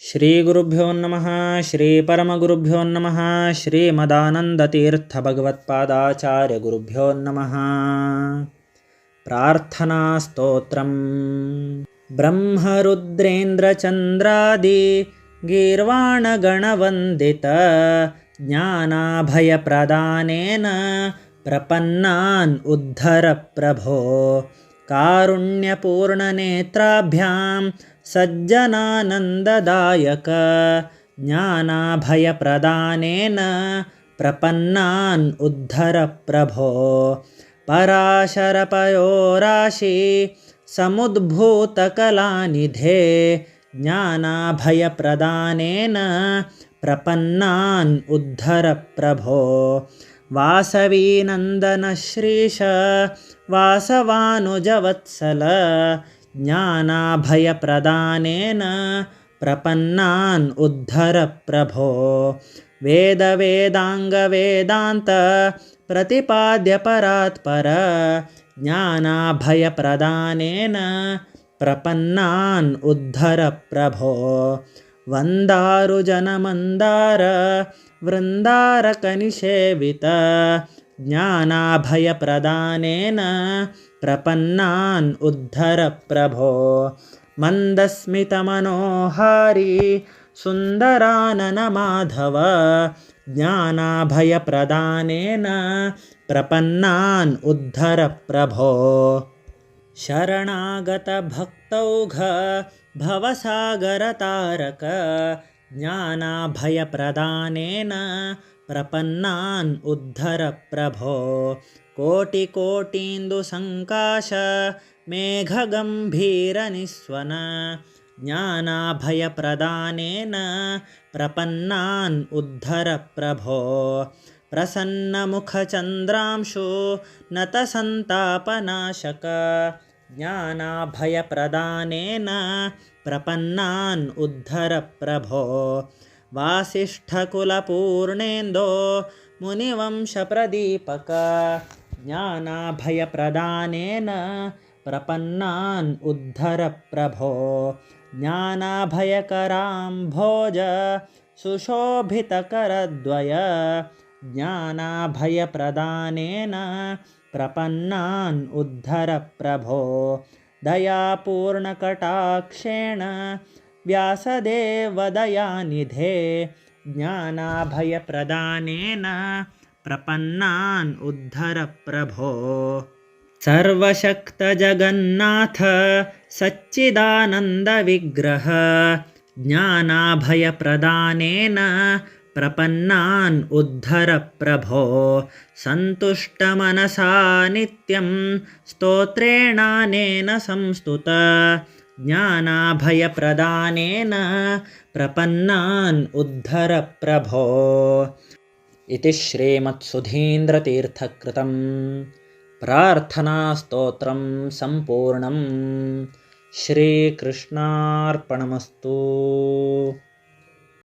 श्रीगुरुभ्यो नमः। श्रीपरमगुरुभ्यो नमः। श्रीमदानन्दतीर्थभगवत्पादाचार्यगुरुभ्यो नमः। प्रार्थनास्तोत्रम्। ब्रह्मरुद्रेन्द्रचन्द्रादि गीर्वाणगणवन्दित ज्ञानाभयप्रदानेन प्रपन्नान् उद्धर प्रभो। कारुण्यपूर्णनेत्राभ्यां सज्जनानन्ददायक ज्ञानाभयप्रदानेन प्रपन्नान् उद्धर प्रभो। पराशरपयोराशि समुद्भूतकलानिधे ज्ञानाभयप्रदानेन प्रपन्नान् उद्धर प्रभो। वासवीनन्दनश्रीश वासवानुजवत्सल ज्ञानाभयप्रदानेन प्रपन्नान् उद्धर प्रभो। वेदवेदाङ्गवेदान्त प्रतिपाद्य परात्पर ज्ञानाभयप्रदानेन प्रपन्नान् उद्धर प्रभो। वन्दारुजनमन्दार वृन्दारकनिषेवित ज्ञानाभयप्रदानेन प्रपन्नान् उद्धर प्रभो। मन्दस्मितमनोहारी सुन्दराननमाधव ज्ञानाभयप्रदानेन प्रपन्नान् उद्धर प्रभो। शरणागतभक्तौघ भवसागरतारक ज्ञानाभयप्रदानेन प्रपन्नान् उद्धर प्रभो। कोटिकोटीन्दुसङ्काश मेघगम्भीरनिस्वन ज्ञानाभयप्रदानेन प्रपन्नान् उद्धर प्रभो। प्रसन्नमुखचन्द्रांशु नतसन्तापनाशक ज्ञानाभयप्रदानेन प्रपन्नान् उद्धर प्रभो। वासिष्ठकुलपूर्णेन्दो मुनिवंशप्रदीपक ज्ञानाभयप्रदानेन प्रपन्नान् उद्धर प्रभो। ज्ञानाभयकराम्भोज सुशोभितकरद्वय ज्ञानाभयप्रदानेन प्रपन्नान् उद्धर प्रभो। दयापूर्णकटाक्षेण व्यासदेवदयानिधे ज्ञानाभयप्रदानेन प्रपन्नान् उद्धर प्रभो। सर्वशक्तजगन्नाथ सच्चिदानन्दविग्रह ज्ञानाभयप्रदानेन प्रपन्नान् उद्धर प्रभो। सन्तुष्टमनसा नित्यं स्तोत्रेणानेन संस्तुत ज्ञानाभयप्रदानेन प्रपन्नान् उद्धर प्रभो। इति श्रीमत्सुधीन्द्रतीर्थकृतं प्रार्थनास्तोत्रं सम्पूर्णम्। श्रीकृष्णार्पणमस्तु।